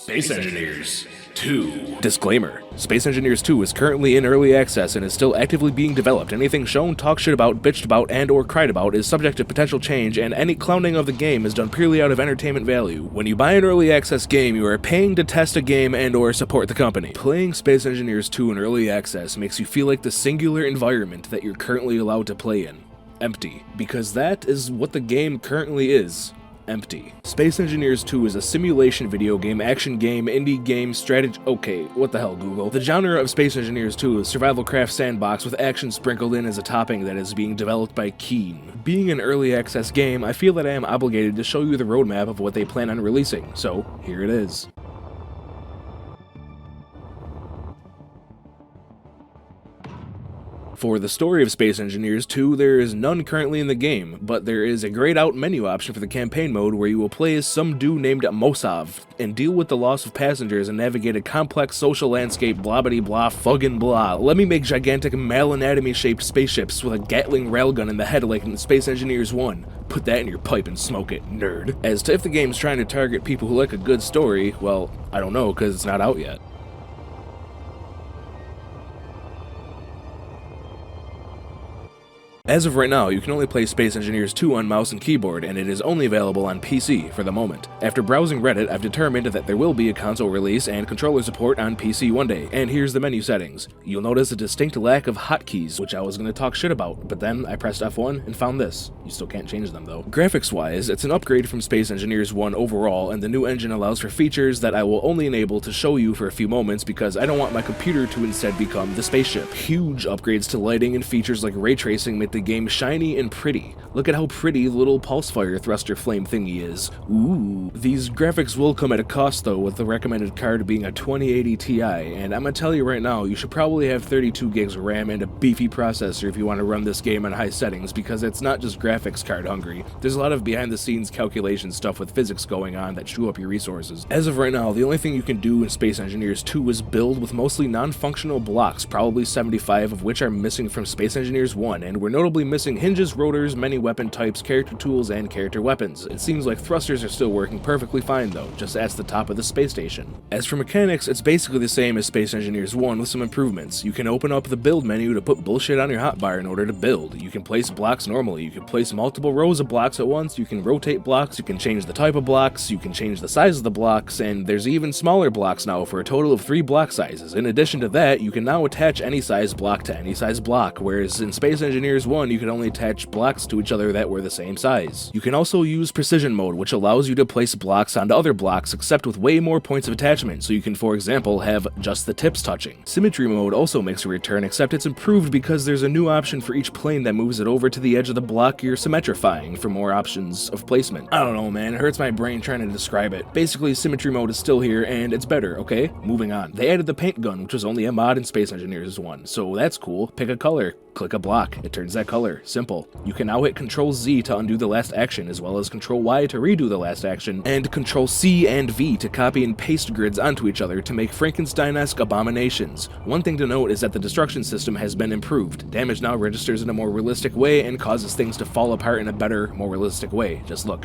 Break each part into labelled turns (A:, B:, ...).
A: Space Engineers 2. Disclaimer: Space Engineers 2 is currently in early access and is still actively being developed. Anything shown, talked shit about, bitched about, and or cried about is subject to potential change, and any clowning of the game is done purely out of entertainment value. When you buy an early access game, you are paying to test a game and or support the company. Playing Space Engineers 2 in early access makes you feel like the singular environment that you're currently allowed to play in. Empty. Because that is what the game currently is. Empty. Space Engineers 2 is a simulation video game, action game, indie game, strategy— okay, what the hell, Google? The genre of Space Engineers 2 is survival craft sandbox with action sprinkled in as a topping that is being developed by Keen. Being an early access game, I feel that I am obligated to show you the roadmap of what they plan on releasing, so here it is. For the story of Space Engineers 2, there is none currently in the game, but there is a grayed out menu option for the campaign mode where you will play as some dude named Mosov and deal with the loss of passengers and navigate a complex social landscape blobbity blah fucking blah. Let me make gigantic malanatomy shaped spaceships with a Gatling railgun in the head like in Space Engineers 1. Put that in your pipe and smoke it, nerd. As to if the game's trying to target people who like a good story, well, I don't know because it's not out yet. As of right now, you can only play Space Engineers 2 on mouse and keyboard, and it is only available on PC for the moment. After browsing Reddit, I've determined that there will be a console release and controller support on PC one day, and here's the menu settings. You'll notice a distinct lack of hotkeys, which I was going to talk shit about, but then I pressed F1 and found this. You still can't change them though. Graphics-wise, it's an upgrade from Space Engineers 1 overall, and the new engine allows for features that I will only enable to show you for a few moments because I don't want my computer to instead become the spaceship. Huge upgrades to lighting and features like ray tracing make the game shiny and pretty. Look at how pretty the little pulsefire thruster flame thingy is. Ooh. These graphics will come at a cost though, with the recommended card being a 2080 Ti, and I'm gonna tell you right now, you should probably have 32 gigs of RAM and a beefy processor if you want to run this game on high settings, because it's not just graphics card hungry. There's a lot of behind the scenes calculation stuff with physics going on that chew up your resources. As of right now, the only thing you can do in Space Engineers 2 is build with mostly non-functional blocks, probably 75 of which are missing from Space Engineers 1, and we're notably missing hinges, rotors, many weapon types, character tools, and character weapons. It seems like thrusters are still working perfectly fine though, just ask the top of the space station. As for mechanics, it's basically the same as Space Engineers 1 with some improvements. You can open up the build menu to put bullshit on your hotbar in order to build. You can place blocks normally, you can place multiple rows of blocks at once, you can rotate blocks, you can change the type of blocks, you can change the size of the blocks, and there's even smaller blocks now for a total of 3 block sizes. In addition to that, you can now attach any size block to any size block, whereas in Space Engineers 1 you could only attach blocks to each other that were the same size. You can also use precision mode, which allows you to place blocks onto other blocks except with way more points of attachment, so you can for example have just the tips touching. Symmetry mode also makes a return, except it's improved because there's a new option for each plane that moves it over to the edge of the block you're symmetrifying for more options of placement. I don't know, man, it hurts my brain trying to describe it. Basically, symmetry mode is still here and it's better, okay? Moving on. They added the paint gun, which was only a mod in Space Engineers 1, so that's cool. Pick a color, click a block, it turns that color. Simple. You can now hit Ctrl-Z to undo the last action, as well as Ctrl-Y to redo the last action, and Ctrl-C and V to copy and paste grids onto each other to make Frankenstein-esque abominations. One thing to note is that the destruction system has been improved. Damage now registers in a more realistic way and causes things to fall apart in a better, more realistic way. Just look.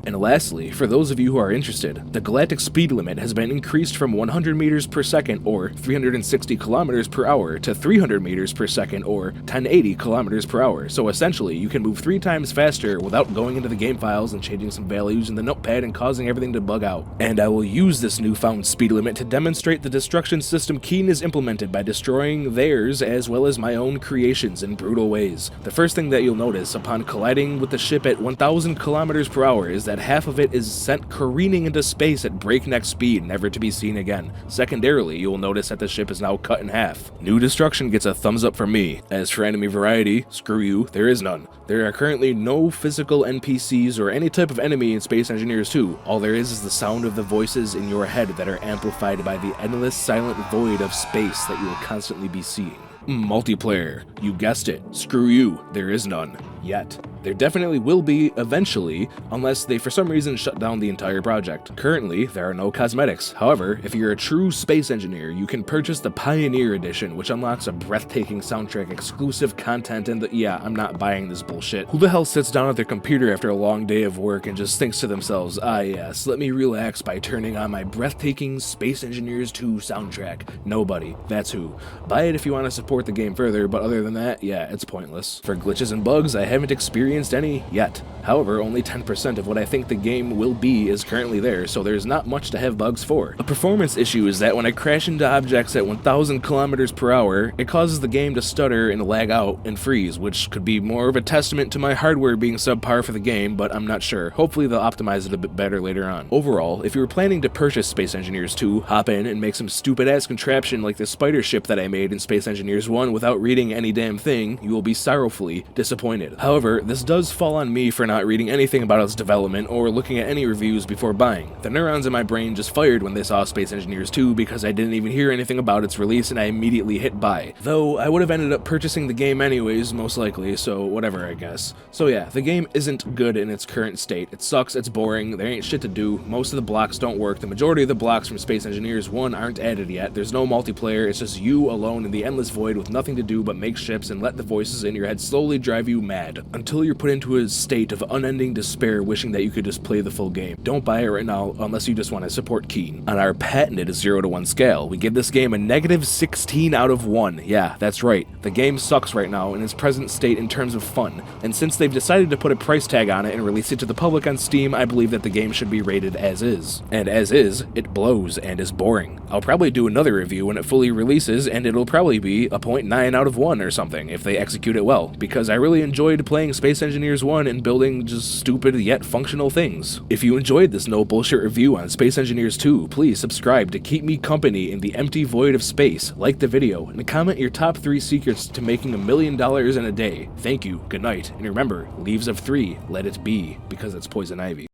A: And lastly, for those of you who are interested, the galactic speed limit has been increased from 100 meters per second or 360 kilometers per hour to 300 meters per second or 1080 kilometers per hour. So essentially, you can move 3 times faster without going into the game files and changing some values in the notepad and causing everything to bug out. And I will use this newfound speed limit to demonstrate the destruction system Keen has implemented by destroying theirs as well as my own creations in brutal ways. The first thing that you'll notice upon colliding with the ship at 1000 kilometers per hour is that half of it is sent careening into space at breakneck speed, never to be seen again. Secondarily, you will notice that the ship is now cut in half. New destruction gets a thumbs up from me. As for enemy variety, screw you, there is none. There are currently no physical NPCs or any type of enemy in Space Engineers 2. All there is the sound of the voices in your head that are amplified by the endless silent void of space that you will constantly be seeing. Multiplayer. You guessed it. Screw you, there is none. yet. There definitely will be eventually, unless they for some reason shut down the entire project. Currently, there are no cosmetics. However, if you're a true space engineer, you can purchase the Pioneer Edition, which unlocks a breathtaking soundtrack, exclusive content, and yeah, I'm not buying this bullshit. Who the hell sits down at their computer after a long day of work and just thinks to themselves, ah yes, let me relax by turning on my breathtaking Space Engineers 2 soundtrack? Nobody. That's who. Buy it if you want to support the game further, but other than that, yeah, it's pointless. For glitches and bugs, I haven't experienced any yet. However, only 10% of what I think the game will be is currently there, so there's not much to have bugs for. A performance issue is that when I crash into objects at 1,000 kilometers per hour, it causes the game to stutter and lag out and freeze, which could be more of a testament to my hardware being subpar for the game, but I'm not sure. Hopefully they'll optimize it a bit better later on. Overall, if you were planning to purchase Space Engineers 2, hop in and make some stupid-ass contraption like the spider ship that I made in Space Engineers 1 without reading any damn thing, you will be sorrowfully disappointed. However, this does fall on me for not reading anything about its development or looking at any reviews before buying. The neurons in my brain just fired when they saw Space Engineers 2 because I didn't even hear anything about its release and I immediately hit buy. Though I would have ended up purchasing the game anyways, most likely, so whatever I guess. So yeah, the game isn't good in its current state. It sucks, it's boring, there ain't shit to do, most of the blocks don't work, the majority of the blocks from Space Engineers 1 aren't added yet, there's no multiplayer, it's just you alone in the endless void with nothing to do but make ships and let the voices in your head slowly drive you mad, until you're put into a state of unending despair wishing that you could just play the full game. Don't buy it right now unless you just want to support Keen. On our patented 0 to 1 scale, we give this game a negative 16 out of 1. Yeah, that's right. The game sucks right now in its present state in terms of fun, and since they've decided to put a price tag on it and release it to the public on Steam, I believe that the game should be rated as is. And as is, it blows and is boring. I'll probably do another review when it fully releases, and it'll probably be a 0.9 out of 1 or something if they execute it well, because I really enjoyed playing Space Engineers 1 and building just stupid yet functional things. If you enjoyed this no bullshit review on Space Engineers 2, please subscribe to keep me company in the empty void of space, like the video, and comment your top 3 secrets to making $1 million in a day. Thank you, good night, and remember, leaves of 3, let it be, because it's poison ivy.